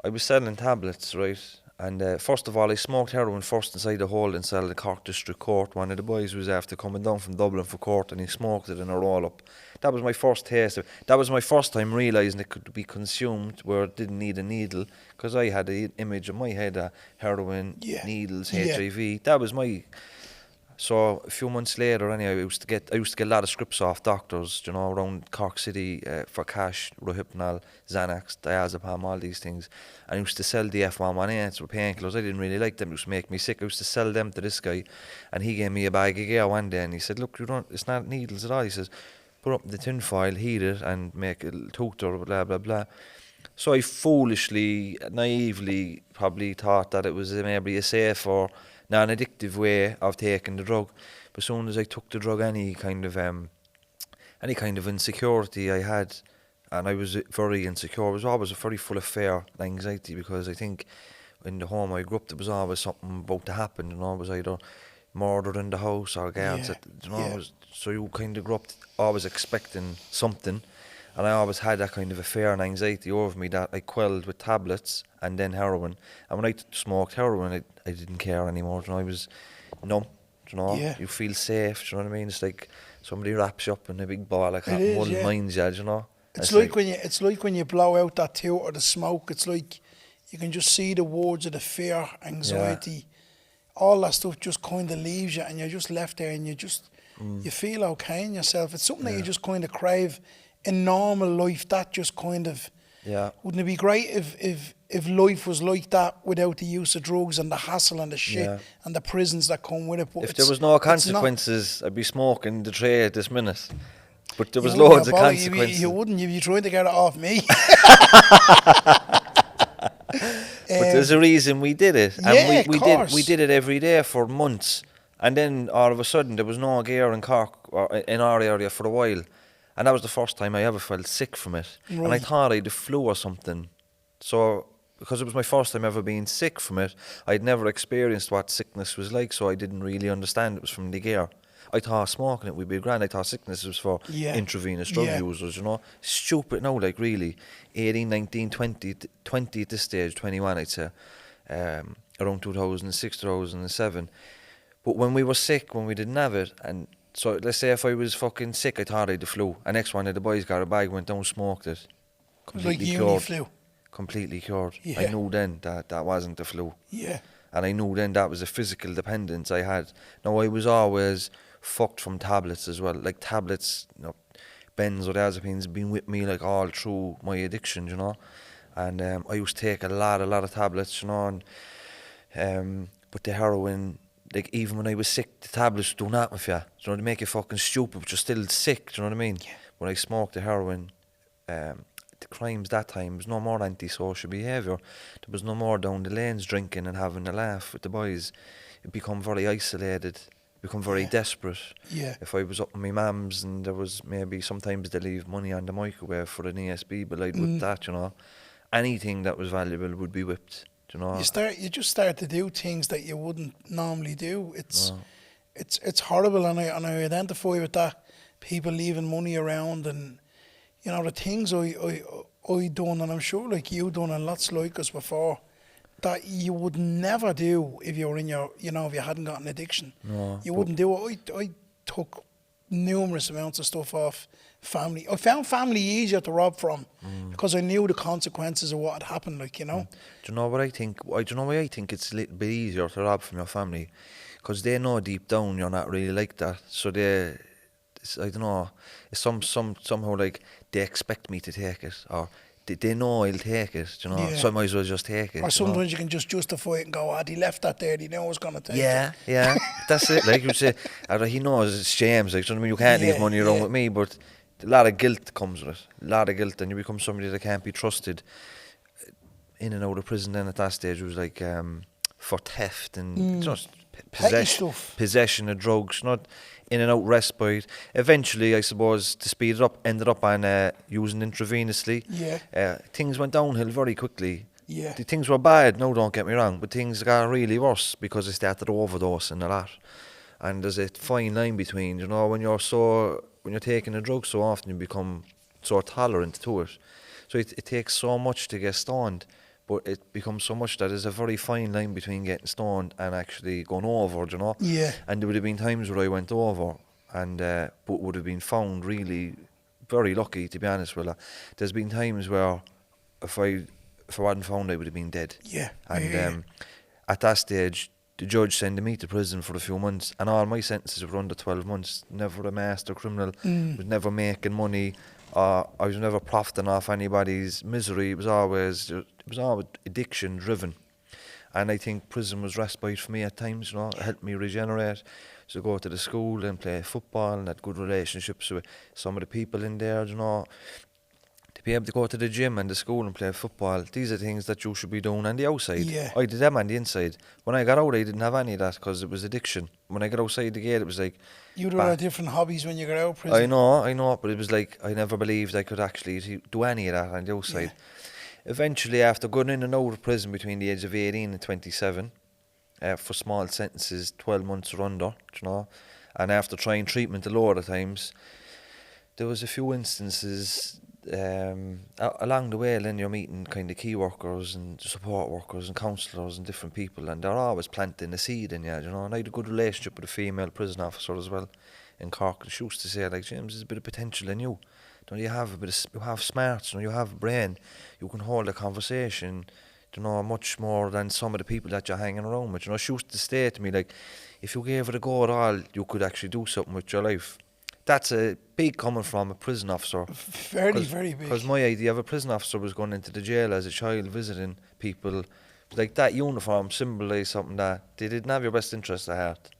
I was selling tablets, right? And first of all, I smoked heroin first inside the holding cell in the Cork District Court. One of the boys was after coming down from Dublin for court and he smoked it in a roll-up. That was my first taste of it. That was my first time realising it could be consumed where it didn't need a needle, because I had an image in my head of heroin, needles, HIV. That was my... So a few months later, anyway, I used to get a lot of scripts off doctors, you know, around Cork City for cash, Rohypnol, Xanax, diazepam, all these things. And I used to sell the F118s with painkillers. I didn't really like them; it used to make me sick. I used to sell them to this guy, and he gave me a bag of gear one day, and he said, "Look, it's not needles at all." He says, "Put up the tin foil, heat it, and make a little tutor, blah blah blah." So I foolishly, naively, probably thought that it was maybe a safer, non-addictive way of taking the drug. But as soon as I took the drug, any kind of insecurity I had, and I was very insecure, I was always very full of fear and anxiety, because I think in the home I grew up there was always something about to happen, you know, it was either murder in the house or guards, so you kind of grew up always expecting something. And I always had that kind of a fear and anxiety over me that I quelled with tablets and then heroin. And when I smoked heroin, I didn't care anymore. You know, I was numb. You know, Yeah. you feel safe. Do you know what I mean? It's like somebody wraps you up in a big ball like It that, is, mulling yeah. minds you. Do you know? It's like when you blow out that toot or the smoke. It's like you can just see the words of the fear, anxiety, all that stuff just kind of leaves you, and you're just left there, and you feel okay in yourself. It's something that you just kind of crave in normal life. That just kind of wouldn't it be great if life was like that without the use of drugs and the hassle and the shit and the prisons that come with it? But if there was no consequences, I'd be smoking the tray this minute. But there was wouldn't, loads of consequences. You wouldn't. You'd be trying to get it off me. But there's a reason we did it, Yeah, and of we did it every day for months, and then all of a sudden there was no gear in Cork or in our area for a while, and that was the first time I ever felt sick from it, and I Right. thought I had the flu or something. So because it was my first time ever being sick from it, I'd never experienced what sickness was like, so I didn't really understand it was from the gear. I thought smoking it would be grand. I thought sickness was for intravenous drug users, you know. Stupid now, like really. 18, 19, 20 at this stage, 21 I'd say. Around 2006, 2007. But when we were sick, when we didn't have it, and so let's say if I was fucking sick, I thought I had the flu. And next one of the boys got a bag, went down, smoked it. Like uni flu. Completely cured. Yeah. I knew then that wasn't the flu. Yeah. And I knew then that was a physical dependence I had. Now, I was always fucked from tablets as well. Like tablets, you know, benzodiazepines been with me like all through my addiction, you know. And I used to take a lot of tablets, you know. And but the heroin, like even when I was sick, the tablets do nothing for you. You know, they make you fucking stupid, but you're still sick. Do you know what I mean? Yeah. When I smoked the heroin, the crimes that time was no more antisocial behaviour. There was no more down the lanes drinking and having a laugh with the boys. It become very isolated, become very desperate. Yeah. If I was up with my mum's and there was maybe sometimes they leave money on the microwave for an ESB, but I'd whip that, you know. Anything that was valuable would be whipped, you know. You just start to do things that you wouldn't normally do. It's horrible, and I identify with that. People leaving money around, and you know the things I done, and I'm sure like you done, and lots like us before, that you would never do if you were in your, you know, if you hadn't got an addiction. No, you wouldn't do it. I took numerous amounts of stuff off family. I found family easier to rob from because I knew the consequences of what had happened, like, you know. Do you know what I think? Do you know why I think it's a little bit easier to rob from your family? Because they know deep down you're not really like that. So I don't know, it's somehow like they expect me to take it, or they know I'll take it, you know. Yeah. So I might as well just take it. Or sometimes you can just justify it and go, he left that there, he knew I was going to take it. Yeah, that's it. Like you say, he knows it's James. Like, you know what I mean? You can't leave money around with me, but a lot of guilt comes with it. A lot of guilt, and you become somebody that can't be trusted. In and out of prison, then at that stage, it was like for theft and just possession of drugs, not in and out respite. Eventually, I suppose, to speed it up, ended up on using intravenously. Yeah. Things went downhill very quickly. Yeah. The things were bad, no, don't get me wrong, but things got really worse because I started overdosing a lot. And there's a fine line between, you know, when you're taking a drug so often, you become so tolerant to it. So it takes so much to get stoned, but it becomes so much that there's a very fine line between getting stoned and actually going over, you know. Yeah. And there would have been times where I went over, and but would have been found really very lucky, to be honest with you. There's been times where if I wasn't found, I would have been dead. Yeah. And at that stage, the judge sent me to prison for a few months, and all my sentences were under 12 months. Never a master criminal, was never making money. I was never profiting off anybody's misery. It was always addiction driven, and I think prison was respite for me at times. You know, it helped me regenerate. So go to the school and play football and had good relationships with some of the people in there. You know, to be able to go to the gym and the school and play football. These are things that you should be doing on the outside. Yeah. I did them on the inside. When I got out, I didn't have any of that because it was addiction. When I got outside the gate, it was like, You do a lot of different hobbies when you get out of prison. I know, but it was like I never believed I could actually do any of that on the outside. Yeah. Eventually, after going in and out of prison between the age of 18 and 27, for small sentences, 12 months or under, you know, and after trying treatment a lot of times, there was a few instances along the way, then you're meeting kind of key workers and support workers and counsellors and different people, and they're always planting a seed in you, you know. And I had a good relationship with a female prison officer as well in Cork, and she used to say, like, James, there's a bit of potential in you. You know, you have a bit of, you have smarts, you know, you have a brain, you can hold a conversation, you know, much more than some of the people that you're hanging around with. You know, she used to say to me, like, if you gave it a go at all, you could actually do something with your life. That's a big coming from a prison officer. Very, very big. Because my idea of a prison officer was going into the jail as a child, visiting people. Like, that uniform symbolised something that they didn't have your best interest at heart.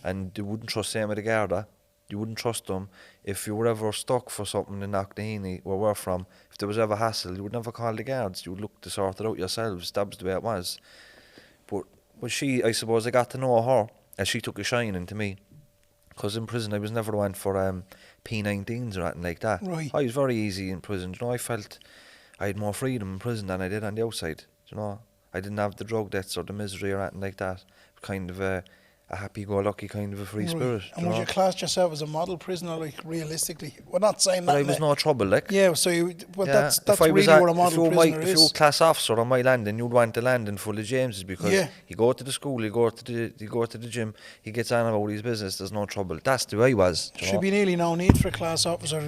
And they wouldn't trust them with the Garda. You wouldn't trust them if you were ever stuck for something in Knocknaheeny, where we're from. If there was ever hassle, you would never call the guards. You would look to sort it out yourselves. That was the way it was. But she, I suppose I got to know her as she took a shine into me. Because in prison I was never one for P19s or anything like that. Right. I was very easy in prison. You know, I felt I had more freedom in prison than I did on the outside. You know, I didn't have the drug debts or the misery or anything like that. Kind of a happy-go-lucky kind of a free spirit. And would you class yourself as a model prisoner, like, realistically? We're not saying that. But I was no trouble, like. Yeah, so that's really what a model prisoner is. If you were a class officer on my landing, you'd want the landing full of Jameses, because he go to the school, he go to the gym, he gets on about his business, there's no trouble. That's the way I was. Should be nearly no need for a class officer.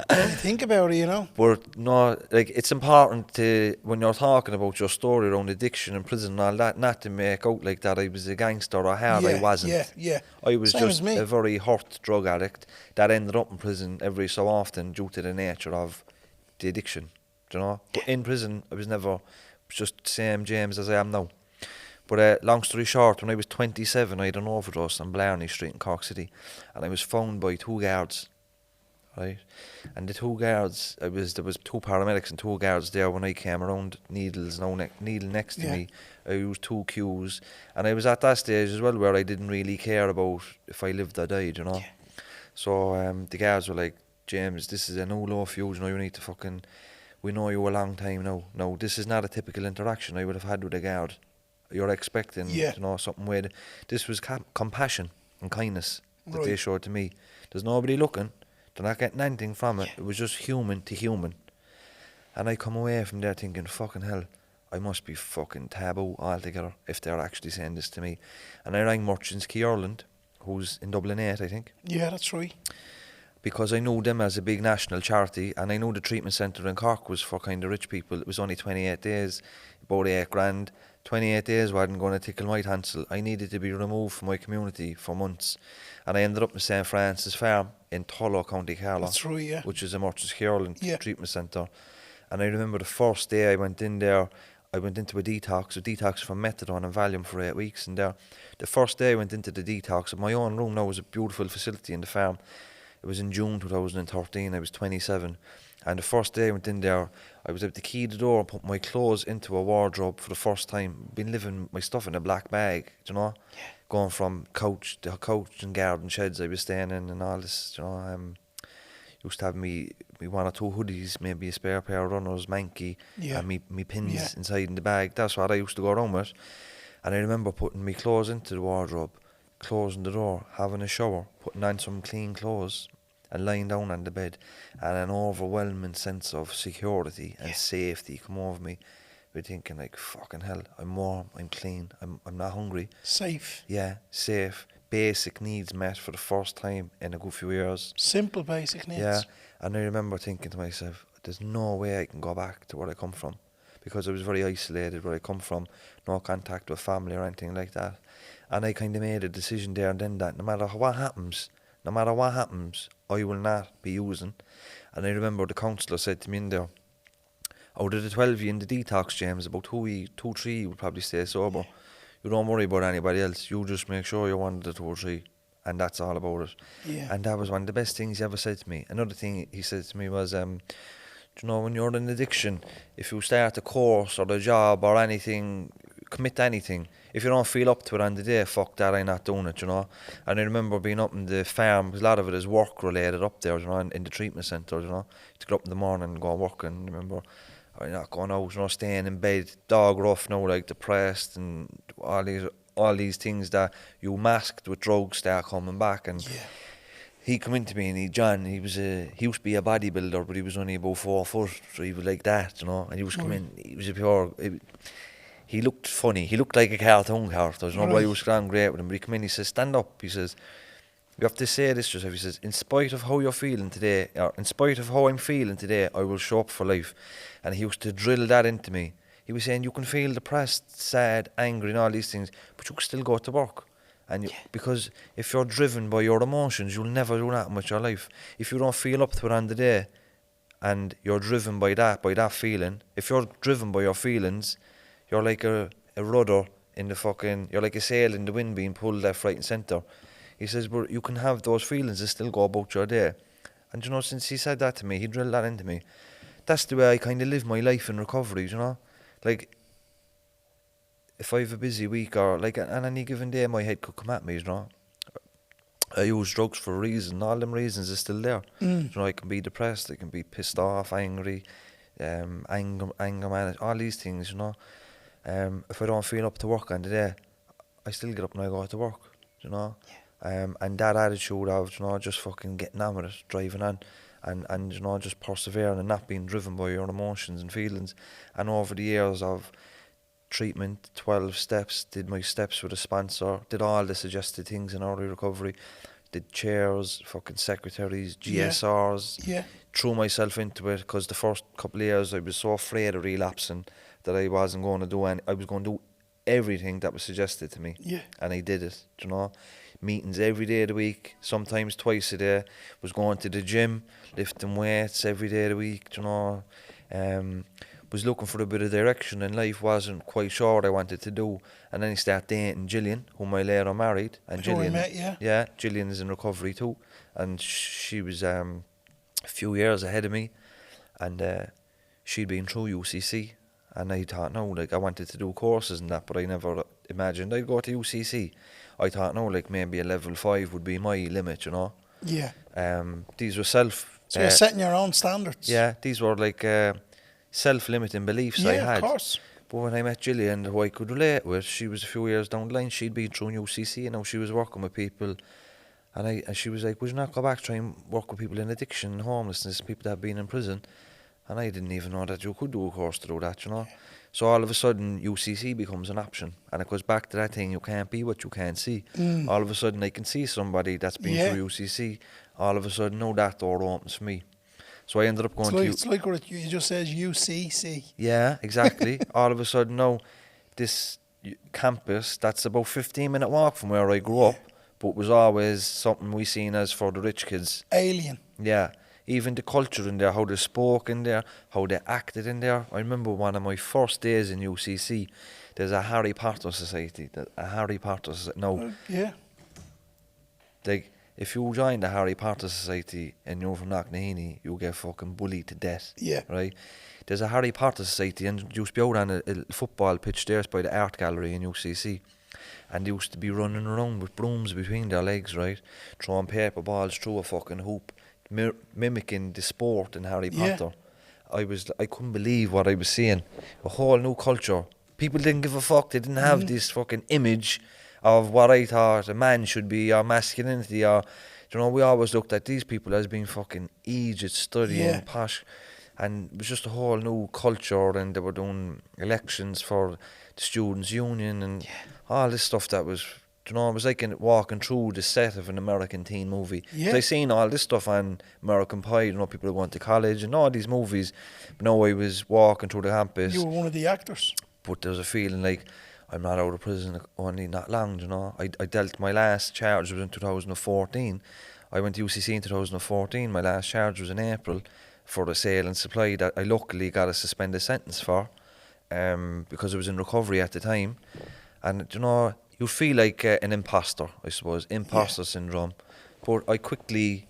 When you think about it, you know. But no, like, it's important to, when you're talking about your story around addiction and prison and all that, not to make out like that I was a gangster or hard. I wasn't. Yeah. I was Same just as me. a very hurt drug addict that ended up in prison every so often due to the nature of the addiction, you know. But in prison, I was never just same James as I am now. But long story short, when I was 27, I had an overdose on Blarney Street in Cork City, and I was found by 2 guards. Right, and the 2 guards, there was 2 paramedics and 2 guards there when I came around, needle next to me. I used 2 cues, and I was at that stage as well where I didn't really care about if I lived or died, you know. So the guards were like, James, this is a no low fuse, you know, you need to fucking, we know you a long time now. No, this is not a typical interaction I would have had with a guard. You're expecting, you know, something with, this was compassion and kindness that they showed to me. There's nobody looking. They're not getting anything from it. It was just human to human. And I come away from there thinking, fucking hell, I must be fucking taboo altogether if they're actually saying this to me. And I rang Merchants Key Ireland, who's in Dublin 8, I think. Yeah, that's right. Because I knew them as a big national charity, and I knew the treatment centre in Cork was for kind of rich people. It was only 28 days, about $8,000. 28 days wasn't going to tickle my tonsil. I needed to be removed from my community for months. And I ended up in St. Francis Farm in Tullow, County Carlow. That's right, yeah. Which is a Merchants Key Ireland treatment centre. And I remember the first day I went in there, I went into a detox from methadone and Valium for 8 weeks. And there, the first day I went into the detox, my own room now was a beautiful facility in the farm. It was in June 2013, I was 27. And the first day I went in there, I was able to key the door and put my clothes into a wardrobe for the first time. Been living my stuff in a black bag, you know? Yeah. Going from couch and garden sheds I was staying in and all this, you know. Used to have me 1 or 2 hoodies, maybe a spare pair of runners, manky, and me pins inside in the bag. That's what I used to go around with. And I remember putting my clothes into the wardrobe, closing the door, having a shower, putting on some clean clothes, and lying down on the bed, and an overwhelming sense of security and safety come over me. We're thinking like, fucking hell, I'm warm, I'm clean, I'm not hungry. Safe. Yeah, safe. Basic needs met for the first time in a good few years. Simple basic needs. Yeah, and I remember thinking to myself, there's no way I can go back to where I come from, because I was very isolated where I come from, no contact with family or anything like that. And I kind of made a decision there and then that no matter what happens, I will not be using. And I remember the counsellor said to me in there, out of the 12 of you in the detox, James, about 2, 3 will probably stay sober. You don't worry about anybody else. You just make sure you're one of the 2 or 3. And that's all about it. Yeah. And that was one of the best things he ever said to me. Another thing he said to me was, you know, when you're in addiction, if you start a course or a job or anything, commit to anything. If you don't feel up to it on the day, fuck that, I'm not doing it, you know. And I remember being up in the farm, because a lot of it is work related up there, you know, in the treatment centre, you know. To get up in the morning and go and work, and remember, I'm not going out, you know, staying in bed, dog rough now, like depressed, and all these things that you masked with drugs start coming back. And he come into me and he used to be a bodybuilder, but he was only about 4 foot, so he was like that, you know. And he was coming, he was a pure. He looked funny. He looked like a cartoon character. You know, but I was strong, great with him. But he come in, he says, stand up. He says, you have to say this to yourself. He says, in spite of how you're feeling today, or in spite of how I'm feeling today, I will show up for life. And he used to drill that into me. He was saying, you can feel depressed, sad, angry, and all these things, but you can still go to work. And because if you're driven by your emotions, you'll never do that much in your life. If you don't feel up to it on the day, and you're driven by that feeling, if you're driven by your feelings, you're like a rudder in the fucking, you're like a sail in the wind being pulled left, right and centre. He says, but you can have those feelings and still go about your day. And you know, since he said that to me, he drilled that into me. That's the way I kind of live my life in recovery, you know? Like, if I have a busy week or like on any given day, my head could come at me, you know. I use drugs for a reason. All them reasons are still there. You know, I can be depressed, I can be pissed off, angry, anger managed, all these things, you know. If I don't feel up to work on the day, I still get up and I go to work, you know. And that attitude of, you know, just fucking getting on with it, driving on, and you know, just persevering and not being driven by your emotions and feelings. And over the years of treatment, 12 steps, did my steps with a sponsor, did all the suggested things in early recovery, did chairs, fucking secretaries, GSRs, threw myself into it, because the first couple of years I was so afraid of relapsing that I wasn't going to do any, I was going to do everything that was suggested to me, and I did it, you know. Meetings every day of the week, sometimes twice a day, was going to the gym, lifting weights every day of the week, you know. Was looking for a bit of direction in life, wasn't quite sure what I wanted to do, and then I started dating Gillian, whom I later married. And Gillian, Gillian is in recovery too, and she was a few years ahead of me, and she'd been through UCC, and I thought, no, like I wanted to do courses and that, but I never imagined I'd go to UCC. I thought, no, like maybe a level 5 would be my limit, you know. These were So you're setting your own standards. Yeah, these were like self-limiting beliefs I had. Yeah, of course. But when I met Gillian, who I could relate with, she was a few years down the line. She'd been through UCC, and now she was working with people. And she was like, would you not go back, try and work with people in addiction, homelessness, people that have been in prison? And I didn't even know that you could do a course to do that, you know. So all of a sudden, UCC becomes an option. And it goes back to that thing, you can't be what you can't see. All of a sudden, I can see somebody that's been through UCC. All of a sudden, now that door opens for me. So I ended up going It's like what you just says, UCC. Yeah, exactly. All of a sudden, now, this campus, that's about 15-minute walk from where I grew up, but was always something we seen as for the rich kids. Alien. Yeah. Even the culture in there, how they spoke in there, how they acted in there. I remember one of my first days in UCC, there's a Harry Potter Society. No. Like, if you join the Harry Potter Society and you're from Knocknaheeny, you get fucking bullied to death. Right? There's a Harry Potter Society, and you used to be out on a football pitch there by the art gallery in UCC. And they used to be running around with brooms between their legs, right? Throwing paper balls through a fucking hoop, mimicking the sport in Harry Potter. I couldn't believe what I was seeing. A whole new culture. People didn't give a fuck. They didn't have this fucking image of what I thought a man should be, or masculinity, or, you know, we always looked at these people as being fucking aged, studying, posh, and it was just a whole new culture, and they were doing elections for the students' union, and all this stuff that was, you know, it was like walking through the set of an American teen movie. I seen all this stuff on American Pie, you know, people who went to college, and all these movies, but now I was walking through the campus. You were one of the actors. But there was a feeling like, I'm not out of prison only not long, you know. I dealt my last charge was in 2014. I went to UCC in 2014. My last charge was in April for a sale and supply that I luckily got a suspended sentence for, because I was in recovery at the time. And, you know, you feel like an imposter, I suppose, imposter syndrome. But I quickly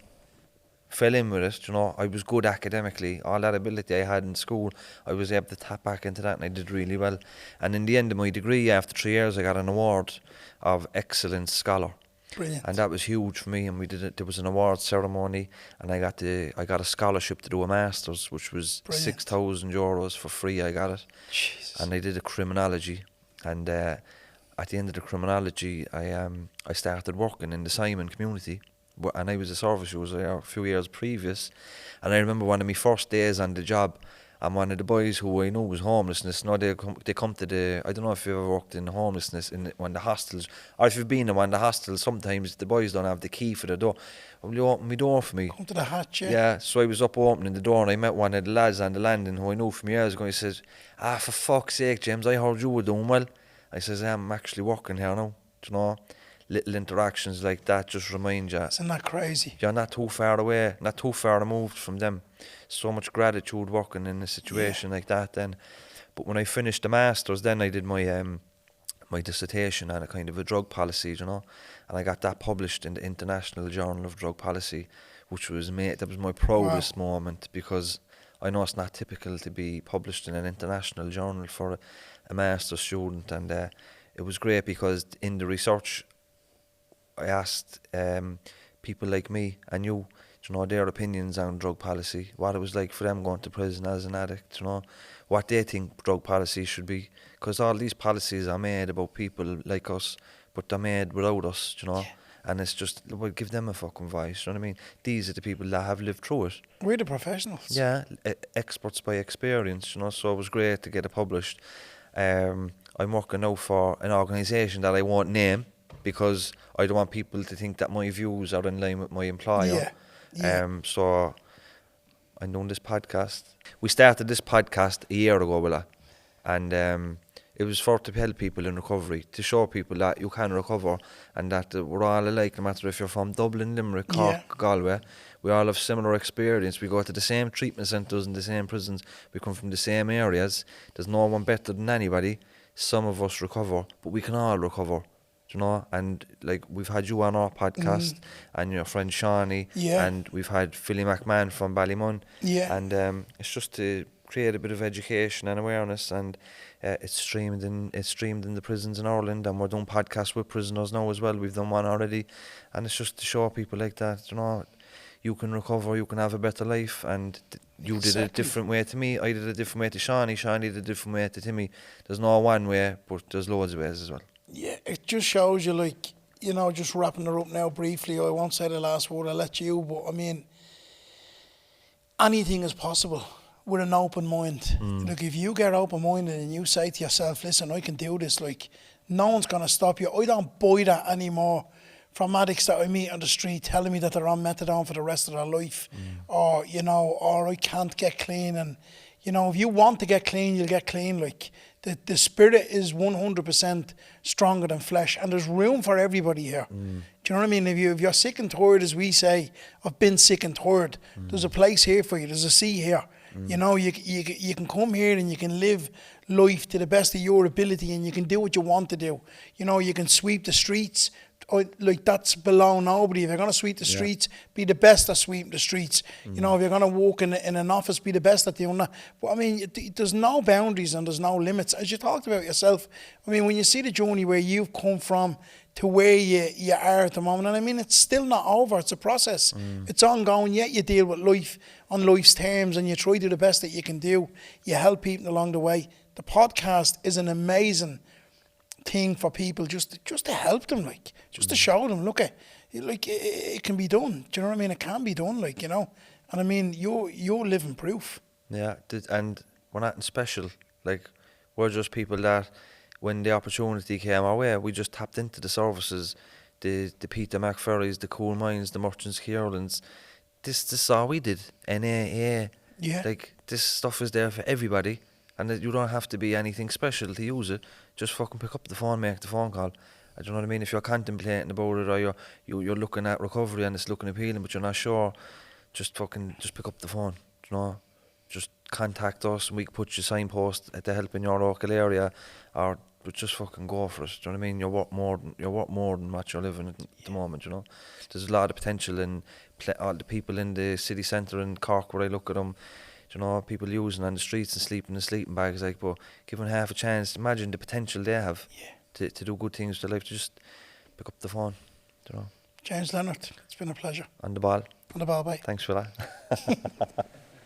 fell in with it, you know. I was good academically. All that ability I had in school, I was able to tap back into that, and I did really well. And in the end of my degree, after 3 years, I got an award of Excellent Scholar. Brilliant. And that was huge for me, and we did it. There was an award ceremony, and I got a scholarship to do a master's, which was €6,000 for free. I got it. Jesus. And I did a criminology, and at the end of the criminology, I started working in the Simon community. and I was a service user a few years previous, and I remember one of my first days on the job, and one of the boys who I know was homelessness, they come to the, I don't know if you've ever worked in homelessness in one of the hostels, or if you've been in one of the hostels, sometimes the boys don't have the key for the door. Will you open my door for me? Come to the hatch, yeah. Yeah, so I was up opening the door, and I met one of the lads on the landing who I knew from years ago. He says, for fuck's sake, James, I heard you were doing well. I says, I'm actually working here now. Do you know, little interactions like that just remind you. Isn't that crazy? You're not too far away, not too far removed from them. So much gratitude working in a situation like that then. But when I finished the Masters, then I did my my dissertation on a kind of a drug policy, you know, and I got that published in the International Journal of Drug Policy, which was that was my proudest moment, because I know it's not typical to be published in an international journal for a master's student, and it was great because in the research I asked people like me and you know, their opinions on drug policy, what it was like for them going to prison as an addict, you know, what they think drug policy should be, because all these policies are made about people like us, but they're made without us, you know. Yeah. And it's just, well, give them a fucking voice, you know what I mean? These are the people that have lived through it. We're the professionals. Yeah, experts by experience, you know, so it was great to get it published. I'm working now for an organisation that I won't name, because I don't want people to think that my views are in line with my employer. Yeah. So I'm doing this podcast. We started this podcast a year ago, Willa, and it was for to help people in recovery, to show people that you can recover, and that we're all alike, no matter if you're from Dublin, Limerick, Cork, Galway. We all have similar experience. We go to the same treatment centres and the same prisons. We come from the same areas. There's no one better than anybody. Some of us recover, but we can all recover. You know, and like we've had you on our podcast, and your friend Shawnee, and we've had Philly McMahon from Ballymun, and it's just to create a bit of education and awareness, and it's streamed in the prisons in Ireland, and we're doing podcasts with prisoners now as well. We've done one already, and it's just to show people like that, you know, you can recover, you can have a better life, and you did it a different way to me, I did it a different way to Shawnee did a different way to Timmy. There's no one way, but there's loads of ways as well. Yeah, it just shows you, like, you know, just wrapping her up now briefly, I won't say the last word, I'll let you, but I mean, anything is possible with an open mind. Look, if you get open-minded and you say to yourself, listen, I can do this, like, no one's going to stop you. I don't buy that anymore from addicts that I meet on the street telling me that they're on methadone for the rest of their life, or, you know, or I can't get clean. And, you know, if you want to get clean, you'll get clean. Like, the spirit is 100% stronger than flesh, and there's room for everybody here. Do you know what I mean? If you're sick and tired, as we say, I've been sick and tired, there's a place here for you. There's a seat here. You know, you can come here and you can live life to the best of your ability, and you can do what you want to do. You know, you can sweep the streets. Like, that's below nobody. If you're going to sweep the streets, be the best at sweeping the streets. You know, if you're going to walk in an office, be the best at doing that. But I mean, there's no boundaries and there's no limits. As you talked about yourself, I mean, when you see the journey where you've come from to where you are at the moment, and I mean, it's still not over. It's a process. It's ongoing. Yet you deal with life on life's terms, and you try to do the best that you can do. You help people along the way. The podcast is an amazing thing for people, just to help them, like, just to show them, look, it can be done. Do you know what I mean? It can be done, like, you know. And I mean, you're living proof. Yeah, and we're nothing special. Like, we're just people that, when the opportunity came our way, we just tapped into the services, the Peter McFerrys, the Cool Minds, the Merchants Kierlands. This is all we did. NAA. Yeah. Like, this stuff is there for everybody, and you don't have to be anything special to use it. Just fucking pick up the phone, make the phone call. Do you know what I mean? If you're contemplating about it, or you're looking at recovery and it's looking appealing, but you're not sure, just pick up the phone. You know, just contact us, and we can put your signpost at the help in your local area, or just fucking go for it. Do you know what I mean? You're worth more than what you're living at the moment. You know, there's a lot of potential in all the people in the city centre in Cork, where I look at them. You know, people using on the streets and sleeping in sleeping bags, like, but given half a chance, imagine the potential they have to do good things to life. Just pick up the phone, you know. James Leonard, it's been a pleasure. On the ball, bye. Thanks for that.